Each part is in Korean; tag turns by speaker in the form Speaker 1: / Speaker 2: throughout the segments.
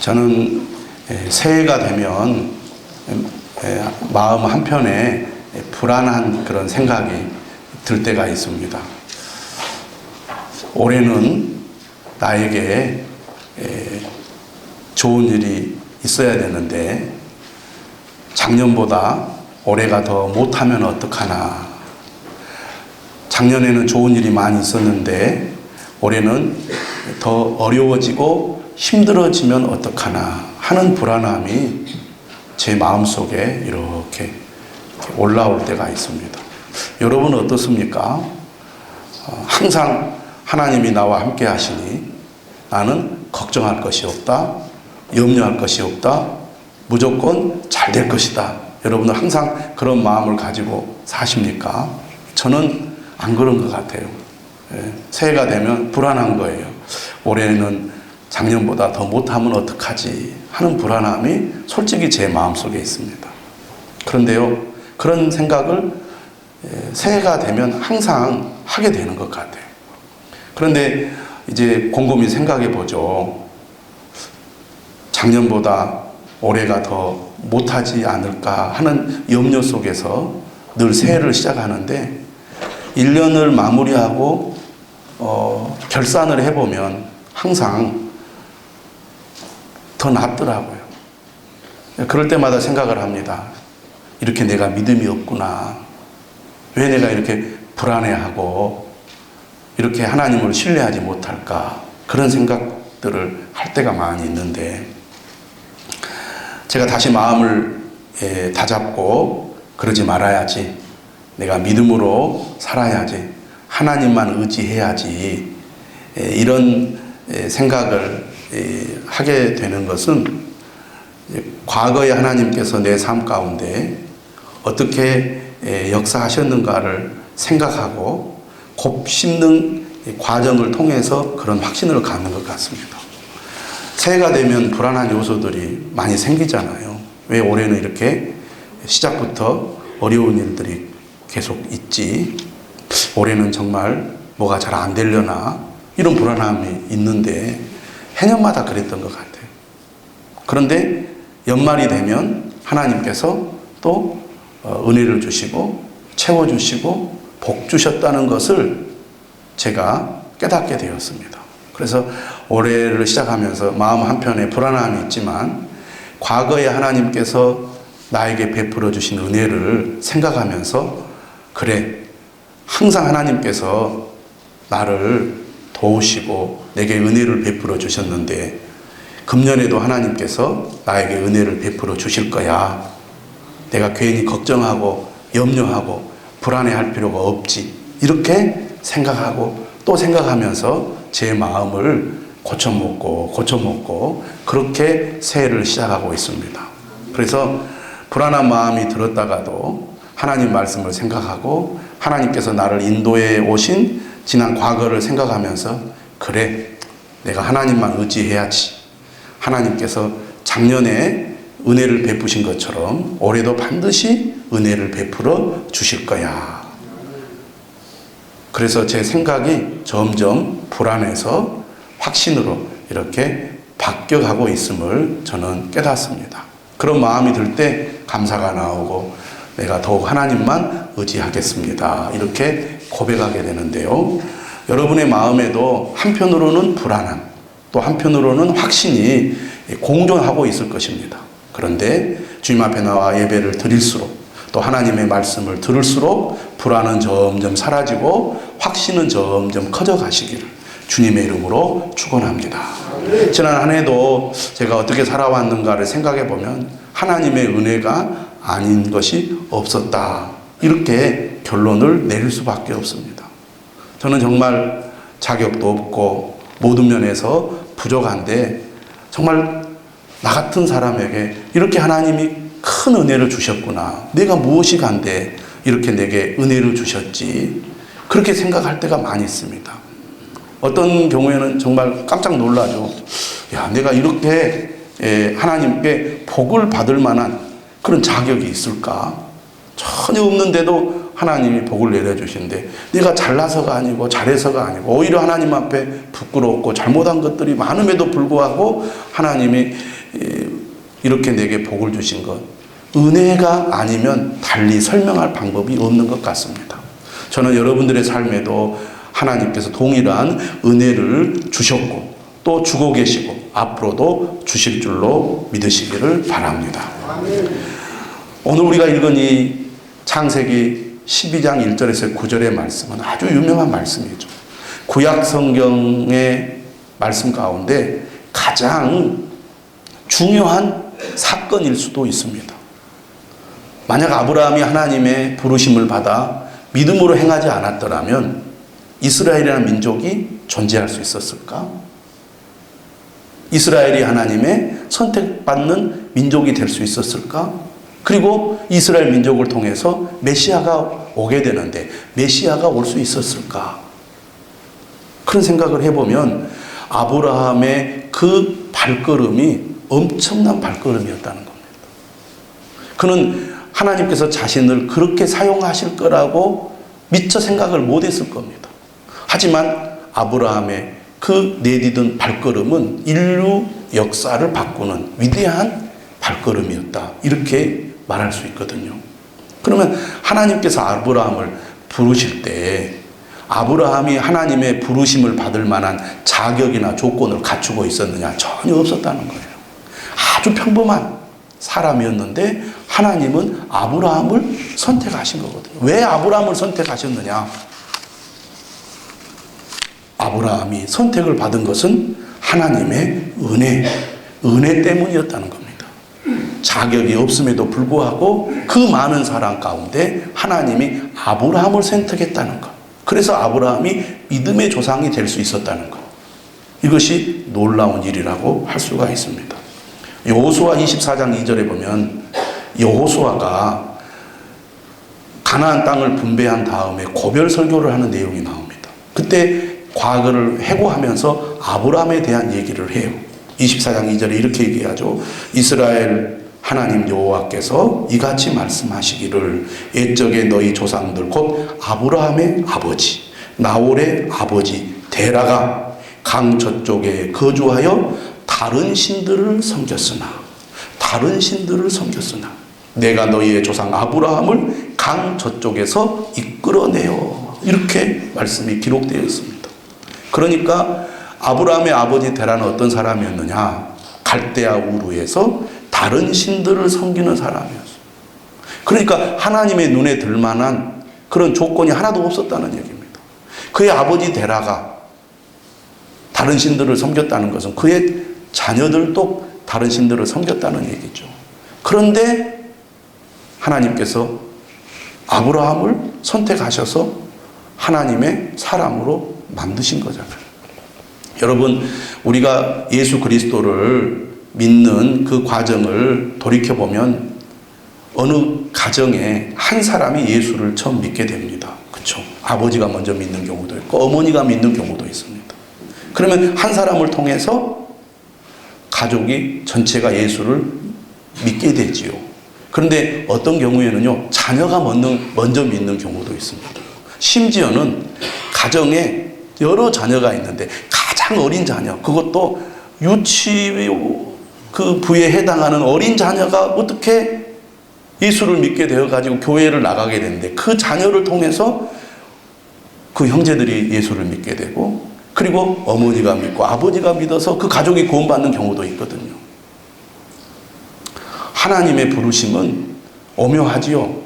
Speaker 1: 저는 새해가 되면 마음 한편에 불안한 그런 생각이 들 때가 있습니다. 올해는 나에게 좋은 일이 있어야 되는데 작년보다 올해가 더 못하면 어떡하나. 작년에는 좋은 일이 많이 있었는데 올해는 더 어려워지고 힘들어지면 어떡하나 하는 불안함이 제 마음속에 이렇게 올라올 때가 있습니다. 여러분은 어떻습니까? 항상 하나님이 나와 함께 하시니 나는 걱정할 것이 없다, 염려할 것이 없다, 무조건 잘 될 것이다. 여러분은 항상 그런 마음을 가지고 사십니까? 저는 안 그런 것 같아요. 새해가 되면 불안한 거예요. 올해는 작년보다 더 못하면 어떡하지 하는 불안함이 솔직히 제 마음속에 있습니다. 그런데요, 그런 생각을 새해가 되면 항상 하게 되는 것 같아요. 그런데 이제 곰곰이 생각해 보죠. 작년보다 올해가 더 못하지 않을까 하는 염려 속에서 늘 새해를 시작하는데 1년을 마무리하고 결산을 해보면 항상 더 낫더라고요. 그럴 때마다 생각을 합니다. 이렇게 내가 믿음이 없구나. 왜 내가 이렇게 불안해하고 이렇게 하나님을 신뢰하지 못할까. 그런 생각들을 할 때가 많이 있는데 제가 다시 마음을 다잡고 그러지 말아야지. 내가 믿음으로 살아야지. 하나님만 의지해야지. 이런 생각을 하게 되는 것은 과거에 하나님께서 내 삶 가운데 어떻게 역사하셨는가를 생각하고 곱씹는 과정을 통해서 그런 확신을 갖는 것 같습니다. 새해가 되면 불안한 요소들이 많이 생기잖아요. 왜 올해는 이렇게 시작부터 어려운 일들이 계속 있지? 올해는 정말 뭐가 잘 안 되려나? 이런 불안함이 있는데 해년마다 그랬던 것 같아요. 그런데 연말이 되면 하나님께서 또 은혜를 주시고 채워주시고 복 주셨다는 것을 제가 깨닫게 되었습니다. 그래서 올해를 시작하면서 마음 한편에 불안함이 있지만 과거에 하나님께서 나에게 베풀어 주신 은혜를 생각하면서 그래, 항상 하나님께서 나를 도우시고 내게 은혜를 베풀어 주셨는데 금년에도 하나님께서 나에게 은혜를 베풀어 주실 거야. 내가 괜히 걱정하고 염려하고 불안해할 필요가 없지. 이렇게 생각하고 또 생각하면서 제 마음을 고쳐먹고 그렇게 새해를 시작하고 있습니다. 그래서 불안한 마음이 들었다가도 하나님 말씀을 생각하고 하나님께서 나를 인도해 오신 지난 과거를 생각하면서 그래, 내가 하나님만 의지해야지. 하나님께서 작년에 은혜를 베푸신 것처럼 올해도 반드시 은혜를 베풀어 주실 거야. 그래서 제 생각이 점점 불안해서 확신으로 이렇게 바뀌어가고 있음을 저는 깨닫습니다. 그런 마음이 들 때 감사가 나오고 내가 더욱 하나님만 의지하겠습니다. 이렇게 고백하게 되는데요. 여러분의 마음에도 한편으로는 불안함, 또 한편으로는 확신이 공존하고 있을 것입니다. 그런데 주님 앞에 나와 예배를 드릴수록 또 하나님의 말씀을 들을수록 불안은 점점 사라지고 확신은 점점 커져 가시기를 주님의 이름으로 축원합니다. 지난 한 해도 제가 어떻게 살아왔는가를 생각해 보면 하나님의 은혜가 아닌 것이 없었다. 이렇게 결론을 내릴 수밖에 없습니다. 저는 정말 자격도 없고 모든 면에서 부족한데 정말 나 같은 사람에게 이렇게 하나님이 큰 은혜를 주셨구나. 내가 무엇이 간데 이렇게 내게 은혜를 주셨지. 그렇게 생각할 때가 많이 있습니다. 어떤 경우에는 정말 깜짝 놀라죠. 야, 내가 이렇게 하나님께 복을 받을 만한 그런 자격이 있을까? 전혀 없는데도 하나님이 복을 내려주신데 내가 잘나서가 아니고 잘해서가 아니고 오히려 하나님 앞에 부끄럽고 잘못한 것들이 많음에도 불구하고 하나님이 이렇게 내게 복을 주신 것, 은혜가 아니면 달리 설명할 방법이 없는 것 같습니다. 저는 여러분들의 삶에도 하나님께서 동일한 은혜를 주셨고 또 주고 계시고 앞으로도 주실 줄로 믿으시기를 바랍니다. 오늘 우리가 읽은 이 창세기 12장 1절에서 9절의 말씀은 아주 유명한 말씀이죠. 구약 성경의 말씀 가운데 가장 중요한 사건일 수도 있습니다. 만약 아브라함이 하나님의 부르심을 받아 믿음으로 행하지 않았더라면 이스라엘이라는 민족이 존재할 수 있었을까? 이스라엘이 하나님의 선택받는 민족이 될 수 있었을까? 그리고 이스라엘 민족을 통해서 메시아가 오게 되는데 메시아가 올 수 있었을까? 그런 생각을 해보면 아브라함의 그 발걸음이 엄청난 발걸음이었다는 겁니다. 그는 하나님께서 자신을 그렇게 사용하실 거라고 미처 생각을 못했을 겁니다. 하지만 아브라함의 그 내디딘 발걸음은 인류 역사를 바꾸는 위대한 발걸음이었다. 이렇게 말할 수 있거든요. 그러면 하나님께서 아브라함을 부르실 때 아브라함이 하나님의 부르심을 받을 만한 자격이나 조건을 갖추고 있었느냐? 전혀 없었다는 거예요. 아주 평범한 사람이었는데 하나님은 아브라함을 선택하신 거거든요. 왜 아브라함을 선택하셨느냐? 아브라함이 선택을 받은 것은 하나님의 은혜 때문이었다는 겁니다. 자격이 없음에도 불구하고 그 많은 사람 가운데 하나님이 아브라함을 선택했다는 것. 그래서 아브라함이 믿음의 조상이 될 수 있었다는 것. 이것이 놀라운 일이라고 할 수가 있습니다. 여호수아 24장 2절에 보면 여호수아가 가나안 땅을 분배한 다음에 고별 설교를 하는 내용이 나옵니다. 그때 과거를 회고하면서 아브라함에 대한 얘기를 해요. 24장 2절에 이렇게 얘기하죠. 이스라엘 하나님 여호와께서 이같이 말씀하시기를 옛적에 너희 조상들 곧 아브라함의 아버지 나홀의 아버지 데라가 강 저쪽에 거주하여 다른 신들을 섬겼으나 내가 너희의 조상 아브라함을 강 저쪽에서 이끌어내어 이렇게 말씀이 기록되어 있습니다. 그러니까 아브라함의 아버지 데라는 어떤 사람이었느냐? 갈대아 우르에서 다른 신들을 섬기는 사람이었어요. 그러니까 하나님의 눈에 들만한 그런 조건이 하나도 없었다는 얘기입니다. 그의 아버지 데라가 다른 신들을 섬겼다는 것은 그의 자녀들도 다른 신들을 섬겼다는 얘기죠. 그런데 하나님께서 아브라함을 선택하셔서 하나님의 사람으로 만드신 거잖아요. 여러분, 우리가 예수 그리스도를 믿는 그 과정을 돌이켜보면 어느 가정에 한 사람이 예수를 처음 믿게 됩니다. 그렇죠? 아버지가 먼저 믿는 경우도 있고 어머니가 믿는 경우도 있습니다. 그러면 한 사람을 통해서 가족이 전체가 예수를 믿게 되지요. 그런데 어떤 경우에는요, 자녀가 먼저 믿는 경우도 있습니다. 심지어는 가정에 여러 자녀가 있는데 가장 어린 자녀, 그것도 유치 그 부에 해당하는 어린 자녀가 어떻게 예수를 믿게 되어가지고 교회를 나가게 되는데 그 자녀를 통해서 그 형제들이 예수를 믿게 되고 그리고 어머니가 믿고 아버지가 믿어서 그 가족이 구원받는 경우도 있거든요. 하나님의 부르심은 오묘하지요.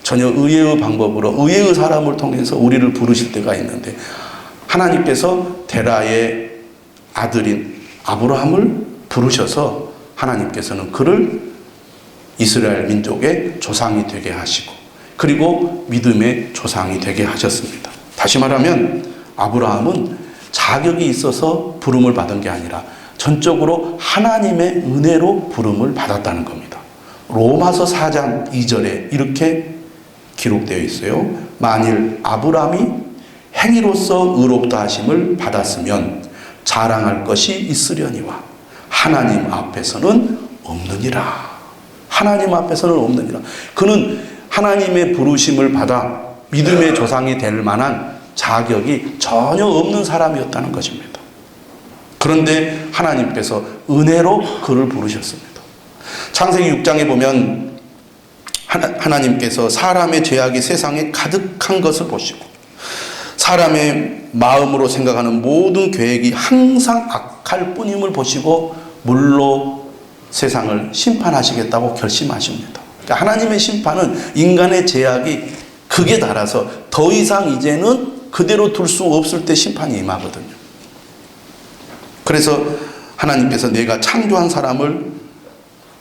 Speaker 1: 전혀 의외의 방법으로 의외의 사람을 통해서 우리를 부르실 때가 있는데 하나님께서 데라의 아들인 아브라함을 부르셔서 하나님께서는 그를 이스라엘 민족의 조상이 되게 하시고 그리고 믿음의 조상이 되게 하셨습니다. 다시 말하면 아브라함은 자격이 있어서 부름을 받은 게 아니라 전적으로 하나님의 은혜로 부름을 받았다는 겁니다. 로마서 4장 2절에 이렇게 기록되어 있어요. 만일 아브라함이 행위로서 의롭다 하심을 받았으면 자랑할 것이 있으려니와 하나님 앞에서는 없느니라. 하나님 앞에서는 없느니라. 그는 하나님의 부르심을 받아 믿음의 조상이 될 만한 자격이 전혀 없는 사람이었다는 것입니다. 그런데 하나님께서 은혜로 그를 부르셨습니다. 창세기 6장에 보면 하나님께서 사람의 죄악이 세상에 가득한 것을 보시고 사람의 마음으로 생각하는 모든 계획이 항상 악할 뿐임을 보시고 물로 세상을 심판하시겠다고 결심하십니다. 그러니까 하나님의 심판은 인간의 죄악이 극에 달아서 더 이상 이제는 그대로 둘 수 없을 때 심판이 임하거든요. 그래서 하나님께서 내가 창조한 사람을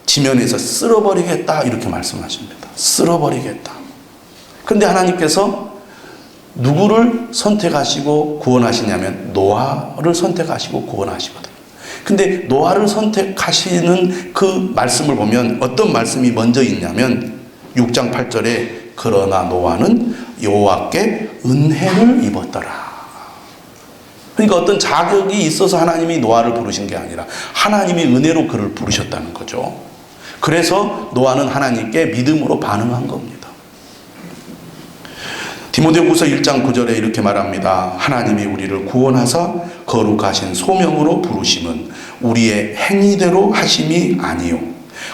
Speaker 1: 지면에서 쓸어버리겠다 이렇게 말씀하십니다. 쓸어버리겠다. 그런데 하나님께서 누구를 선택하시고 구원하시냐면 노아를 선택하시고 구원하시거든요. 근데 노아를 선택하시는 그 말씀을 보면 어떤 말씀이 먼저 있냐면 6장 8절에 그러나 노아는 여호와께 은혜를 입었더라. 그러니까 어떤 자격이 있어서 하나님이 노아를 부르신 게 아니라 하나님이 은혜로 그를 부르셨다는 거죠. 그래서 노아는 하나님께 믿음으로 반응한 겁니다. 디모데후서 1장 9절에 이렇게 말합니다. 하나님이 우리를 구원하사 거룩하신 소명으로 부르심은 우리의 행위대로 하심이 아니요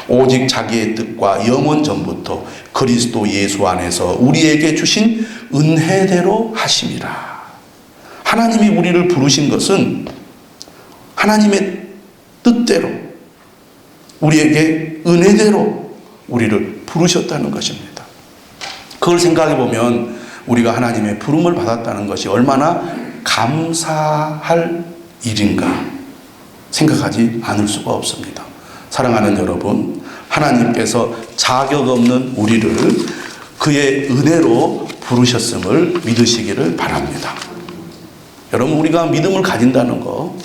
Speaker 1: 오직 자기의 뜻과 영원 전부터 그리스도 예수 안에서 우리에게 주신 은혜대로 하심이라. 하나님이 우리를 부르신 것은 하나님의 뜻대로 우리에게 은혜대로 우리를 부르셨다는 것입니다. 그걸 생각해 보면 우리가 하나님의 부름을 받았다는 것이 얼마나 감사할 일인가 생각하지 않을 수가 없습니다. 사랑하는 여러분, 하나님께서 자격 없는 우리를 그의 은혜로 부르셨음을 믿으시기를 바랍니다. 여러분, 우리가 믿음을 가진다는 거,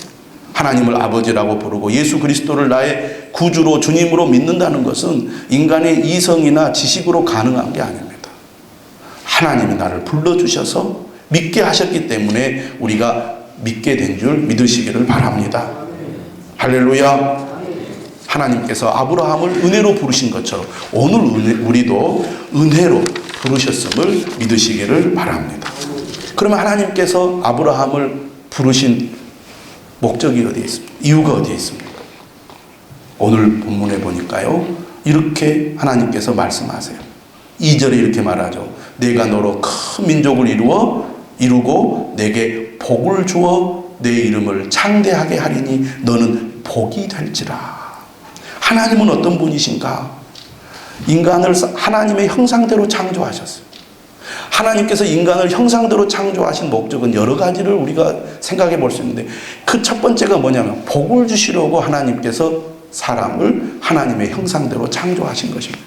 Speaker 1: 하나님을 아버지라고 부르고 예수 그리스도를 나의 구주로 주님으로 믿는다는 것은 인간의 이성이나 지식으로 가능한 게 아닙니다. 하나님이 나를 불러주셔서 믿게 하셨기 때문에 우리가 믿게 된 줄 믿으시기를 바랍니다. 할렐루야. 하나님께서 아브라함을 은혜로 부르신 것처럼 오늘 우리도 은혜로 부르셨음을 믿으시기를 바랍니다. 그러면 하나님께서 아브라함을 부르신 목적이 어디에 있습니까? 이유가 어디에 있습니까? 오늘 본문에 보니까요, 이렇게 하나님께서 말씀하세요. 2절에 이렇게 말하죠. 내가 너로 큰 민족을 이루고 내게 복을 주어 내 이름을 창대하게 하리니 너는 복이 될지라. 하나님은 어떤 분이신가? 인간을 하나님의 형상대로 창조하셨어요. 하나님께서 인간을 형상대로 창조하신 목적은 여러 가지를 우리가 생각해 볼 수 있는데 그 첫 번째가 뭐냐면 복을 주시려고 하나님께서 사람을 하나님의 형상대로 창조하신 것입니다.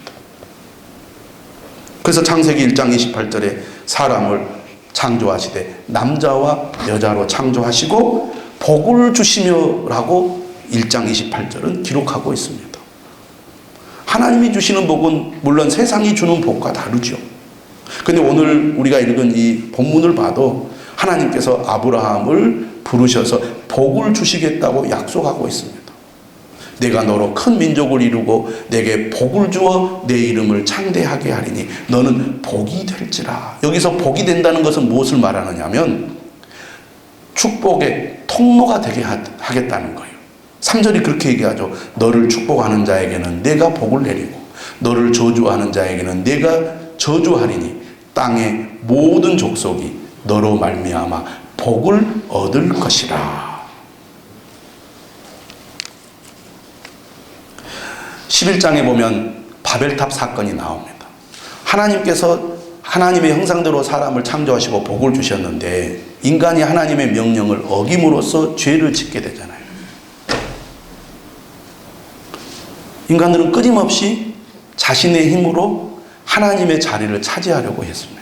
Speaker 1: 그래서 창세기 1장 28절에 사람을 창조하시되 남자와 여자로 창조하시고 복을 주시며라고 1장 28절은 기록하고 있습니다. 하나님이 주시는 복은 물론 세상이 주는 복과 다르죠. 그런데 오늘 우리가 읽은 이 본문을 봐도 하나님께서 아브라함을 부르셔서 복을 주시겠다고 약속하고 있습니다. 내가 너로 큰 민족을 이루고 내게 복을 주어 내 이름을 창대하게 하리니 너는 복이 될지라. 여기서 복이 된다는 것은 무엇을 말하느냐 하면 축복의 통로가 되게 하겠다는 거예요. 3절이 그렇게 얘기하죠. 너를 축복하는 자에게는 내가 복을 내리고 너를 저주하는 자에게는 내가 저주하리니 땅의 모든 족속이 너로 말미암아 복을 얻을 것이라. 11장에 보면 바벨탑 사건이 나옵니다. 하나님께서 하나님의 형상대로 사람을 창조하시고 복을 주셨는데 인간이 하나님의 명령을 어김으로써 죄를 짓게 되잖아요. 인간들은 끊임없이 자신의 힘으로 하나님의 자리를 차지하려고 했습니다.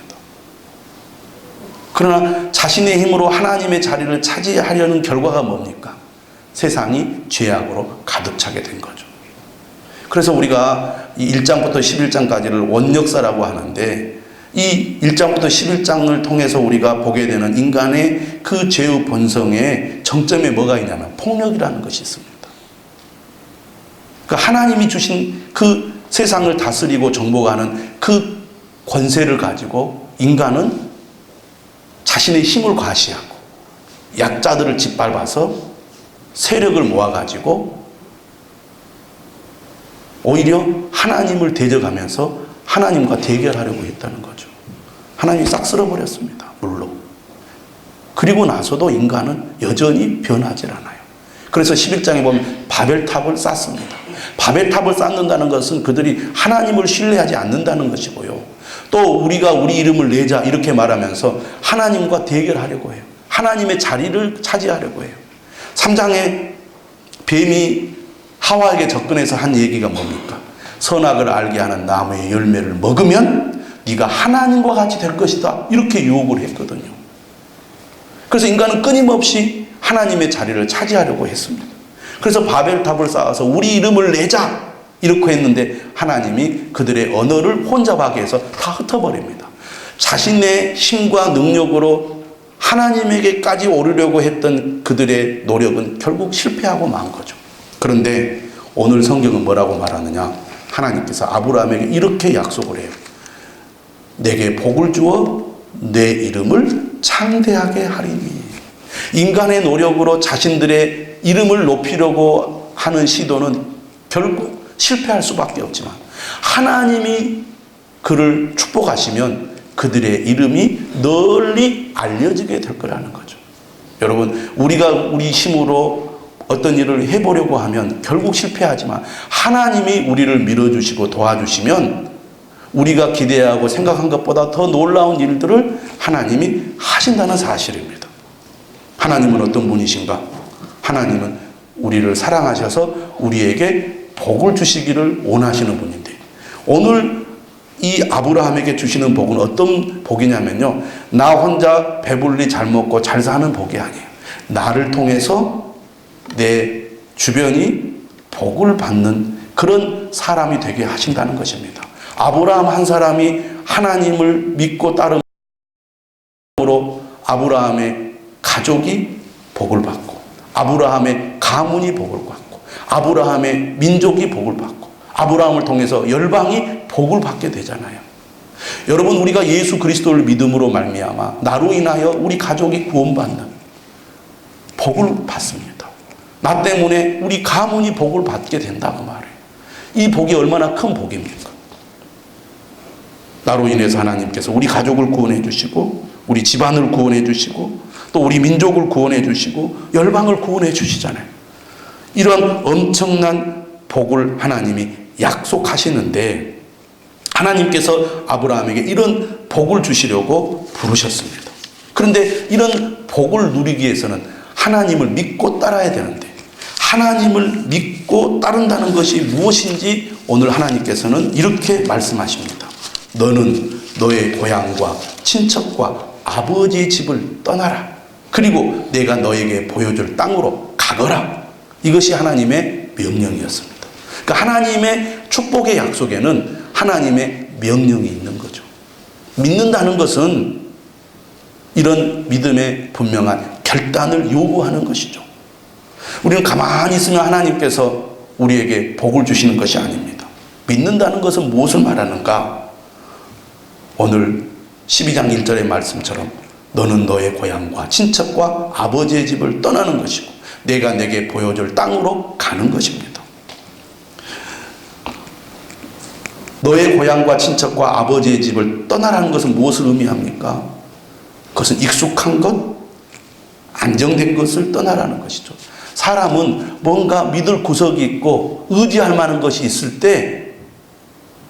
Speaker 1: 그러나 자신의 힘으로 하나님의 자리를 차지하려는 결과가 뭡니까? 세상이 죄악으로 가득 차게 된 거죠. 그래서 우리가 이 1장부터 11장까지를 원역사라고 하는데 이 1장부터 11장을 통해서 우리가 보게 되는 인간의 그 죄의 본성의 정점에 뭐가 있냐면 폭력이라는 것이 있습니다. 그러니까 하나님이 주신 그 세상을 다스리고 정복하는 그 권세를 가지고 인간은 자신의 힘을 과시하고 약자들을 짓밟아서 세력을 모아가지고 오히려 하나님을 대적하면서 하나님과 대결하려고 했다는 거죠. 하나님이 싹 쓸어버렸습니다. 물로. 그리고 나서도 인간은 여전히 변하지 않아요. 그래서 11장에 보면 바벨탑을 쌓습니다. 바벨탑을 쌓는다는 것은 그들이 하나님을 신뢰하지 않는다는 것이고요. 또 우리가 우리 이름을 내자 이렇게 말하면서 하나님과 대결하려고 해요. 하나님의 자리를 차지하려고 해요. 3장에 뱀이 하와에게 접근해서 한 얘기가 뭡니까? 선악을 알게 하는 나무의 열매를 먹으면 네가 하나님과 같이 될 것이다. 이렇게 유혹을 했거든요. 그래서 인간은 끊임없이 하나님의 자리를 차지하려고 했습니다. 그래서 바벨탑을 쌓아서 우리 이름을 내자 이렇게 했는데 하나님이 그들의 언어를 혼잡하게 해서 다 흩어버립니다. 자신의 힘과 능력으로 하나님에게까지 오르려고 했던 그들의 노력은 결국 실패하고 만 거죠. 그런데 오늘 성경은 뭐라고 말하느냐? 하나님께서 아브라함에게 이렇게 약속을 해요. 내게 복을 주어 내 이름을 창대하게 하리니. 인간의 노력으로 자신들의 이름을 높이려고 하는 시도는 결국 실패할 수밖에 없지만 하나님이 그를 축복하시면 그들의 이름이 널리 알려지게 될 거라는 거죠. 여러분, 우리가 우리 힘으로 어떤 일을 해보려고 하면 결국 실패하지만 하나님이 우리를 밀어주시고 도와주시면 우리가 기대하고 생각한 것보다 더 놀라운 일들을 하나님이 하신다는 사실입니다. 하나님은 어떤 분이신가? 하나님은 우리를 사랑하셔서 우리에게 복을 주시기를 원하시는 분인데 오늘 이 아브라함에게 주시는 복은 어떤 복이냐면요. 나 혼자 배불리 잘 먹고 잘 사는 복이 아니에요. 나를 통해서 내 주변이 복을 받는 그런 사람이 되게 하신다는 것입니다. 아브라함 한 사람이 하나님을 믿고 따름으로 아브라함의 가족이 복을 받고 아브라함의 가문이 복을 받고 아브라함의 민족이 복을 받고 아브라함을 통해서 열방이 복을 받게 되잖아요. 여러분, 우리가 예수 그리스도를 믿음으로 말미암아 나로 인하여 우리 가족이 구원받는 복을 받습니다. 나 때문에 우리 가문이 복을 받게 된다고 말해요. 이 복이 얼마나 큰 복입니까? 나로 인해서 하나님께서 우리 가족을 구원해 주시고 우리 집안을 구원해 주시고 또 우리 민족을 구원해 주시고 열방을 구원해 주시잖아요. 이런 엄청난 복을 하나님이 약속하시는데 하나님께서 아브라함에게 이런 복을 주시려고 부르셨습니다. 그런데 이런 복을 누리기 위해서는 하나님을 믿고 따라야 되는데 하나님을 믿고 따른다는 것이 무엇인지 오늘 하나님께서는 이렇게 말씀하십니다. 너는 너의 고향과 친척과 아버지의 집을 떠나라. 그리고 내가 너에게 보여줄 땅으로 가거라. 이것이 하나님의 명령이었습니다. 그러니까 하나님의 축복의 약속에는 하나님의 명령이 있는 거죠. 믿는다는 것은 이런 믿음의 분명한 결단을 요구하는 것이죠. 우리는 가만히 있으면 하나님께서 우리에게 복을 주시는 것이 아닙니다. 믿는다는 것은 무엇을 말하는가? 오늘 12장 1절의 말씀처럼 너는 너의 고향과 친척과 아버지의 집을 떠나는 것이고 내가 내게 보여줄 땅으로 가는 것입니다. 너의 고향과 친척과 아버지의 집을 떠나라는 것은 무엇을 의미합니까? 그것은 익숙한 것, 안정된 것을 떠나라는 것이죠. 사람은 뭔가 믿을 구석이 있고 의지할 만한 것이 있을 때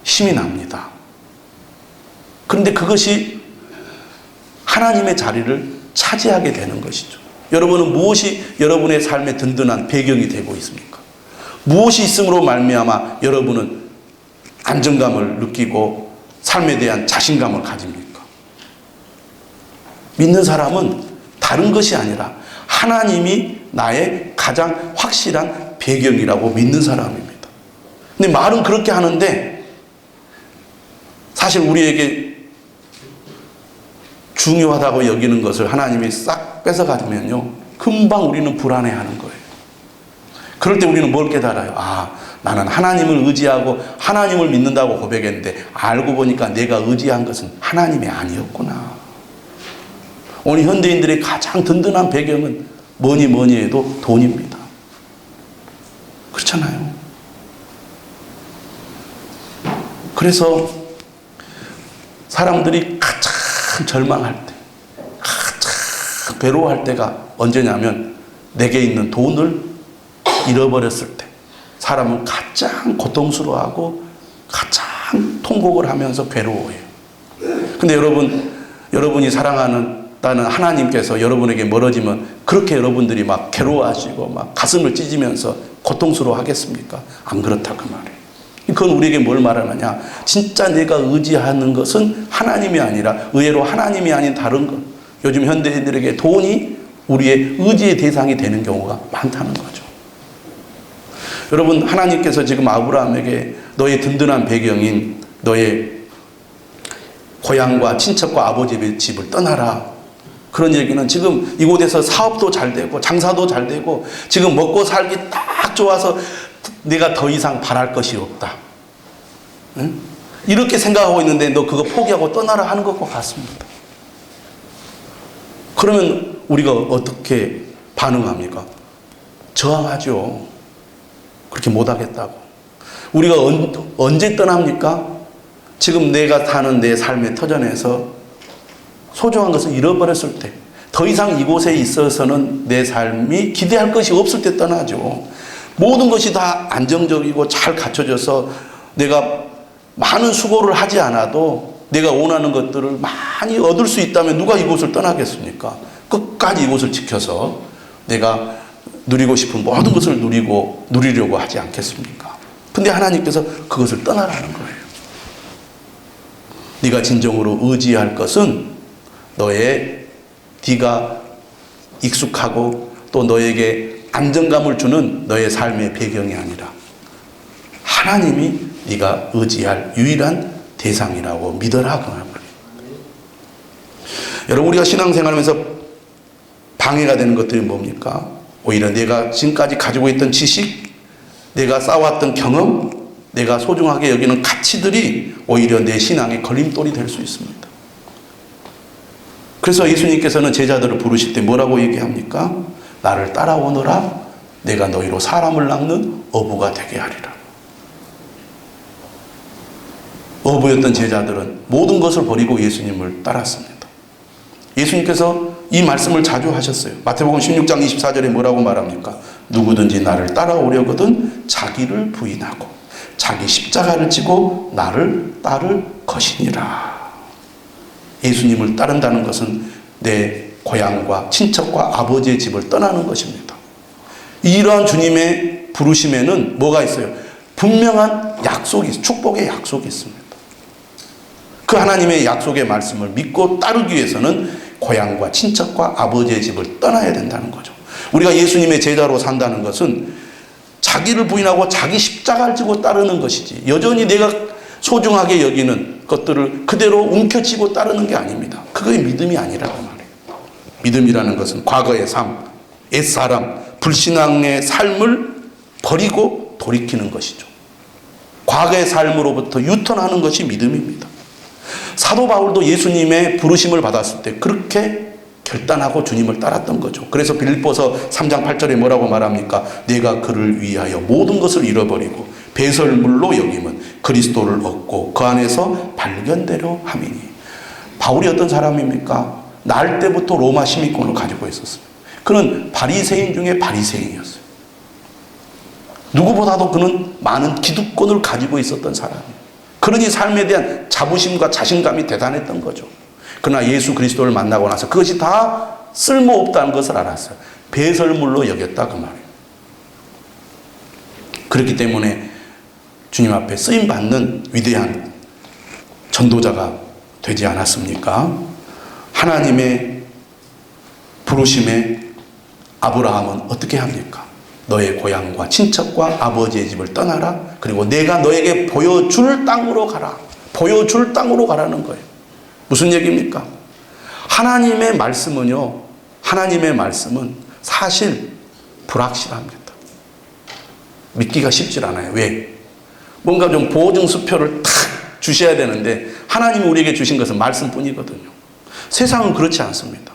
Speaker 1: 힘이 납니다. 그런데 그것이 하나님의 자리를 차지하게 되는 것이죠. 여러분은 무엇이 여러분의 삶의 든든한 배경이 되고 있습니까? 무엇이 있음으로 말미암아 여러분은 안정감을 느끼고 삶에 대한 자신감을 가집니까? 믿는 사람은 다른 것이 아니라 하나님이 나의 가장 확실한 배경이라고 믿는 사람입니다. 근데 말은 그렇게 하는데 사실 우리에게 중요하다고 여기는 것을 하나님이 싹 뺏어가면요 금방 우리는 불안해하는 거예요. 그럴 때 우리는 뭘 깨달아요? 아, 나는 하나님을 의지하고 하나님을 믿는다고 고백했는데 알고 보니까 내가 의지한 것은 하나님이 아니었구나. 오늘 현대인들의 가장 든든한 배경은 뭐니 해도 돈입니다. 그렇잖아요. 그래서 사람들이 가장 절망할 때, 가장 괴로워할 때가 언제냐면 내게 있는 돈을 잃어버렸을 때 사람은 가장 고통스러워하고 가장 통곡을 하면서 괴로워해요. 근데 여러분이 사랑하는 나는 하나님께서 여러분에게 멀어지면 그렇게 여러분들이 막 괴로워하시고 막 가슴을 찢으면서 고통스러워 하겠습니까? 안 그렇다 그 말이에요. 그건 우리에게 뭘 말하느냐? 진짜 내가 의지하는 것은 하나님이 아니라 의외로 하나님이 아닌 다른 것. 요즘 현대인들에게 돈이 우리의 의지의 대상이 되는 경우가 많다는 거죠. 여러분, 하나님께서 지금 아브라함에게 너의 든든한 배경인 너의 고향과 친척과 아버지의 집을 떠나라. 그런 얘기는 지금 이곳에서 사업도 잘 되고 장사도 잘 되고 지금 먹고 살기 딱 좋아서 내가 더 이상 바랄 것이 없다. 응? 이렇게 생각하고 있는데 너 그거 포기하고 떠나라 하는 것과 같습니다. 그러면 우리가 어떻게 반응합니까? 저항하죠. 그렇게 못하겠다고. 우리가 언제 떠납니까? 지금 내가 사는 내 삶의 터전에서 소중한 것을 잃어버렸을 때, 더 이상 이곳에 있어서는 내 삶이 기대할 것이 없을 때 떠나죠. 모든 것이 다 안정적이고 잘 갖춰져서 내가 많은 수고를 하지 않아도 내가 원하는 것들을 많이 얻을 수 있다면 누가 이곳을 떠나겠습니까? 끝까지 이곳을 지켜서 내가 누리고 싶은 모든 것을 누리려고 하지 않겠습니까? 근데 하나님께서 그것을 떠나라는 거예요. 네가 진정으로 의지할 것은 네가 익숙하고 또 너에게 안정감을 주는 너의 삶의 배경이 아니라 하나님이 네가 의지할 유일한 대상이라고 믿어라 그 말이에요. 여러분, 우리가 신앙생활하면서 방해가 되는 것들이 뭡니까? 오히려 내가 지금까지 가지고 있던 지식, 내가 쌓아왔던 경험, 내가 소중하게 여기는 가치들이 오히려 내 신앙의 걸림돌이 될 수 있습니다. 그래서 예수님께서는 제자들을 부르실 때 뭐라고 얘기합니까? 나를 따라오너라. 내가 너희로 사람을 낚는 어부가 되게 하리라. 어부였던 제자들은 모든 것을 버리고 예수님을 따랐습니다. 예수님께서 이 말씀을 자주 하셨어요. 마태복음 16장 24절에 뭐라고 말합니까? 누구든지 나를 따라오려거든 자기를 부인하고 자기 십자가를 지고 나를 따를 것이니라. 예수님을 따른다는 것은 내 고향과 친척과 아버지의 집을 떠나는 것입니다. 이러한 주님의 부르심에는 뭐가 있어요? 분명한 약속이, 축복의 약속이 있습니다. 그 하나님의 약속의 말씀을 믿고 따르기 위해서는 고향과 친척과 아버지의 집을 떠나야 된다는 거죠. 우리가 예수님의 제자로 산다는 것은 자기를 부인하고 자기 십자가를 지고 따르는 것이지, 여전히 내가 소중하게 여기는 것들을 그대로 움켜쥐고 따르는 게 아닙니다. 그거의 믿음이 아니라고 말해요. 믿음이라는 것은 과거의 삶, 옛사람, 불신앙의 삶을 버리고 돌이키는 것이죠. 과거의 삶으로부터 유턴하는 것이 믿음입니다. 사도 바울도 예수님의 부르심을 받았을 때 그렇게 결단하고 주님을 따랐던 거죠. 그래서 빌립보서 3장 8절에 뭐라고 말합니까? 내가 그를 위하여 모든 것을 잃어버리고 배설물로 여김은 그리스도를 얻고 그 안에서 발견되려 함이니. 바울이 어떤 사람입니까? 날 때부터 로마 시민권을 가지고 있었습니다. 그는 바리새인 중에 바리새인이었어요. 누구보다도 그는 많은 기득권을 가지고 있었던 사람이에요. 그러니 삶에 대한 자부심과 자신감이 대단했던 거죠. 그러나 예수 그리스도를 만나고 나서 그것이 다 쓸모없다는 것을 알았어요. 배설물로 여겼다 그 말이에요. 그렇기 때문에 주님 앞에 쓰임받는 위대한 전도자가 되지 않았습니까? 하나님의 부르심에 아브라함은 어떻게 합니까? 너의 고향과 친척과 아버지의 집을 떠나라. 그리고 내가 너에게 보여줄 땅으로 가라. 보여줄 땅으로 가라는 거예요. 무슨 얘기입니까? 하나님의 말씀은요, 하나님의 말씀은 사실 불확실합니다. 믿기가 쉽질 않아요. 왜? 뭔가 좀 보증수표를 탁 주셔야 되는데 하나님이 우리에게 주신 것은 말씀뿐이거든요. 세상은 그렇지 않습니다.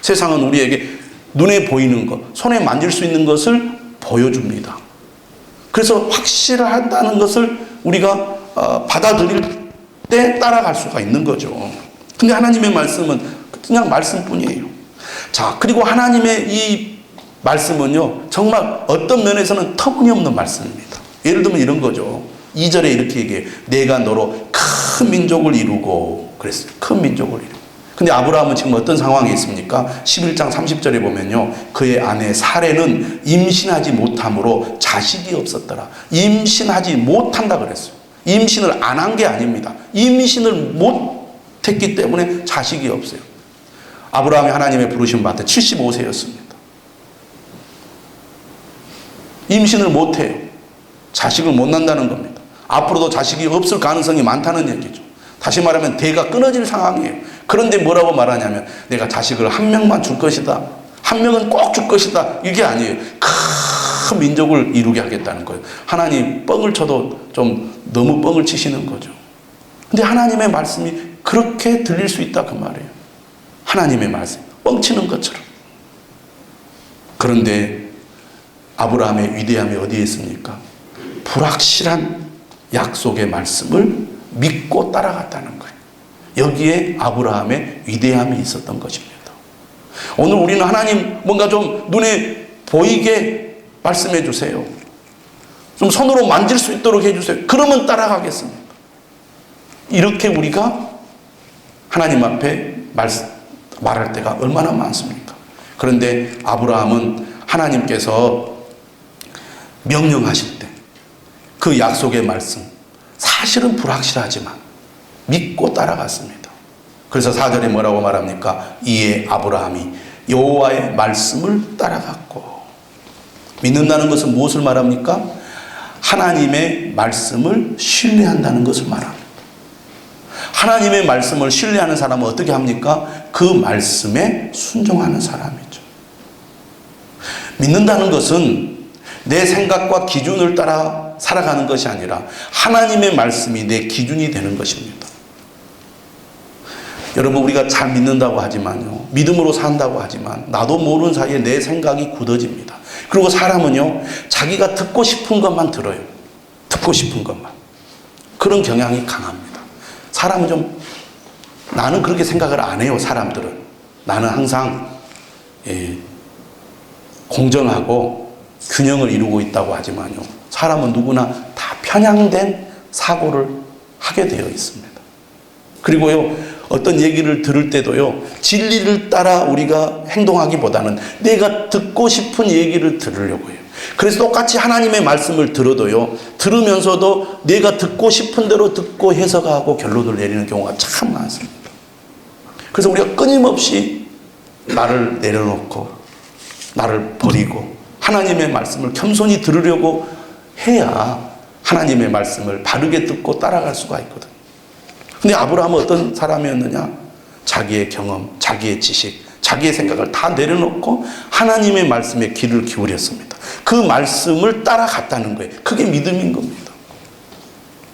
Speaker 1: 세상은 우리에게 눈에 보이는 것, 손에 만질 수 있는 것을 보여줍니다. 그래서 확실하다는 것을 우리가 받아들일 때 따라갈 수가 있는 거죠. 근데 하나님의 말씀은 그냥 말씀뿐이에요. 자, 그리고 하나님의 이 말씀은요, 정말 어떤 면에서는 터무니없는 말씀입니다. 예를 들면 이런 거죠. 2절에 이렇게 얘기해요. 내가 너로 큰 민족을 이루고 그랬어요. 큰 민족을 이루고. 근데 아브라함은 지금 어떤 상황에 있습니까? 11장 30절에 보면요, 그의 아내 사레는 임신하지 못함으로 자식이 없었더라. 임신하지 못한다 그랬어요. 임신을 안 한 게 아닙니다. 임신을 못했기 때문에 자식이 없어요. 아브라함이 하나님의 부르심 받을 때 75세였습니다. 임신을 못해요. 자식을 못 낳는다는 겁니다. 앞으로도 자식이 없을 가능성이 많다는 얘기죠. 다시 말하면 대가 끊어질 상황이에요. 그런데 뭐라고 말하냐면 내가 자식을 한 명만 줄 것이다. 한 명은 꼭 줄 것이다. 이게 아니에요. 큰 민족을 이루게 하겠다는 거예요. 하나님 뻥을 쳐도 좀 너무 뻥을 치시는 거죠. 근데 하나님의 말씀이 그렇게 들릴 수 있다 그 말이에요. 하나님의 말씀 뻥치는 것처럼. 그런데 아브라함의 위대함이 어디에 있습니까? 불확실한 약속의 말씀을 믿고 따라갔다는 거예요. 여기에 아브라함의 위대함이 있었던 것입니다. 오늘 우리는 하나님 뭔가 좀 눈에 보이게 말씀해 주세요. 좀 손으로 만질 수 있도록 해주세요. 그러면 따라가겠습니다. 이렇게 우리가 하나님 앞에 말할 때가 얼마나 많습니까? 그런데 아브라함은 하나님께서 명령하실 때 그 약속의 말씀 사실은 불확실하지만 믿고 따라갔습니다. 그래서 4절에 뭐라고 말합니까? 이에 아브라함이 여호와의 말씀을 따라갔고. 믿는다는 것은 무엇을 말합니까? 하나님의 말씀을 신뢰한다는 것을 말합니다. 하나님의 말씀을 신뢰하는 사람은 어떻게 합니까? 그 말씀에 순종하는 사람이죠. 믿는다는 것은 내 생각과 기준을 따라 살아가는 것이 아니라 하나님의 말씀이 내 기준이 되는 것입니다. 여러분, 우리가 잘 믿는다고 하지만요, 믿음으로 산다고 하지만 나도 모르는 사이에 내 생각이 굳어집니다. 그리고 사람은요, 자기가 듣고 싶은 것만 들어요. 듣고 싶은 것만. 그런 경향이 강합니다. 사람은 좀, 나는 그렇게 생각을 안 해요. 사람들은. 나는 항상 공정하고 균형을 이루고 있다고 하지만요, 사람은 누구나 다 편향된 사고를 하게 되어 있습니다. 그리고요, 어떤 얘기를 들을 때도요, 진리를 따라 우리가 행동하기보다는 내가 듣고 싶은 얘기를 들으려고 해요. 그래서 똑같이 하나님의 말씀을 들어도요, 들으면서도 내가 듣고 싶은 대로 듣고 해석하고 결론을 내리는 경우가 참 많습니다. 그래서 우리가 끊임없이 나를 내려놓고 나를 버리고 하나님의 말씀을 겸손히 들으려고 해야 하나님의 말씀을 바르게 듣고 따라갈 수가 있거든요. 근데 아브라함은 어떤 사람이었느냐? 자기의 경험, 자기의 지식, 자기의 생각을 다 내려놓고 하나님의 말씀에 귀를 기울였습니다. 그 말씀을 따라갔다는 거예요. 그게 믿음인 겁니다.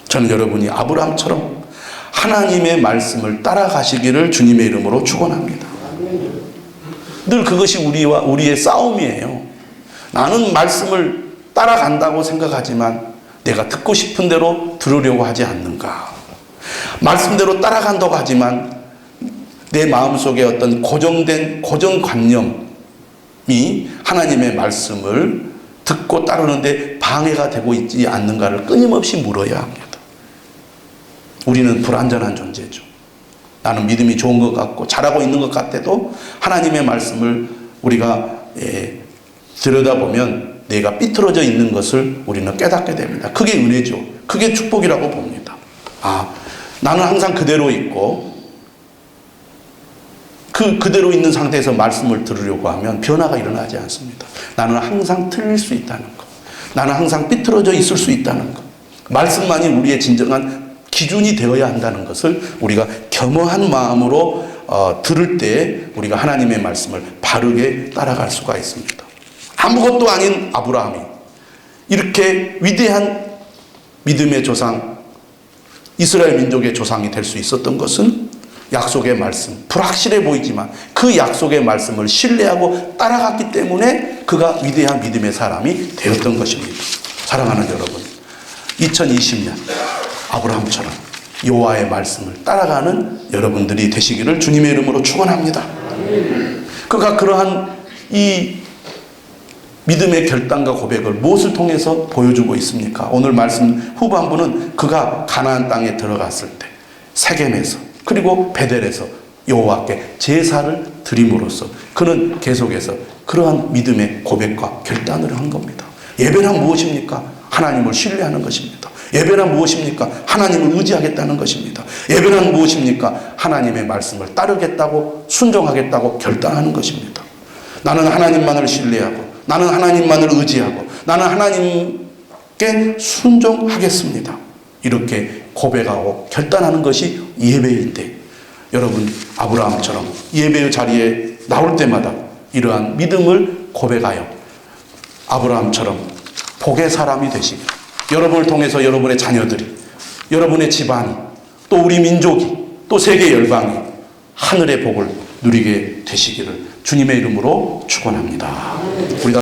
Speaker 1: 저는 여러분이 아브라함처럼 하나님의 말씀을 따라가시기를 주님의 이름으로 축원합니다. 늘 그것이 우리의 싸움이에요. 나는 말씀을 따라간다고 생각하지만 내가 듣고 싶은 대로 들으려고 하지 않는가? 말씀대로 따라간다고 하지만 내 마음속에 어떤 고정관념이 하나님의 말씀을 듣고 따르는데 방해가 되고 있지 않는가를 끊임없이 물어야 합니다. 우리는 불완전한 존재죠. 나는 믿음이 좋은 것 같고 잘하고 있는 것 같아도 하나님의 말씀을 우리가 들여다보면 내가 삐뚤어져 있는 것을 우리는 깨닫게 됩니다. 그게 은혜죠. 그게 축복이라고 봅니다. 나는 항상 그대로 있고 그대로 있는 상태에서 말씀을 들으려고 하면 변화가 일어나지 않습니다. 나는 항상 틀릴 수 있다는 것. 나는 항상 삐뚤어져 있을 수 있다는 것. 말씀만이 우리의 진정한 기준이 되어야 한다는 것을 우리가 겸허한 마음으로 들을 때 우리가 하나님의 말씀을 바르게 따라갈 수가 있습니다. 아무것도 아닌 아브라함이 이렇게 위대한 믿음의 조상, 이스라엘 민족의 조상이 될 수 있었던 것은 약속의 말씀, 불확실해 보이지만 그 약속의 말씀을 신뢰하고 따라갔기 때문에 그가 위대한 믿음의 사람이 되었던 것입니다. 사랑하는 여러분, 2020년 아브라함처럼 여호와의 말씀을 따라가는 여러분들이 되시기를 주님의 이름으로 축원합니다. 그가 그러한 이 믿음의 결단과 고백을 무엇을 통해서 보여주고 있습니까? 오늘 말씀 후반부는 그가 가나안 땅에 들어갔을 때 세겜에서 그리고 베델에서 여호와께 제사를 드림으로써 그는 계속해서 그러한 믿음의 고백과 결단을 한 겁니다. 예배란 무엇입니까? 하나님을 신뢰하는 것입니다. 예배란 무엇입니까? 하나님을 의지하겠다는 것입니다. 예배란 무엇입니까? 하나님의 말씀을 따르겠다고 순종하겠다고 결단하는 것입니다. 나는 하나님만을 신뢰하고 나는 하나님만을 의지하고 나는 하나님께 순종하겠습니다. 이렇게 고백하고 결단하는 것이 예배인데 여러분 아브라함처럼 예배의 자리에 나올 때마다 이러한 믿음을 고백하여 아브라함처럼 복의 사람이 되시길 여러분을 통해서 여러분의 자녀들이 여러분의 집안이 또 우리 민족이 또 세계 열방이 하늘의 복을 누리게 되시기를 주님의 이름으로 축원합니다. 우리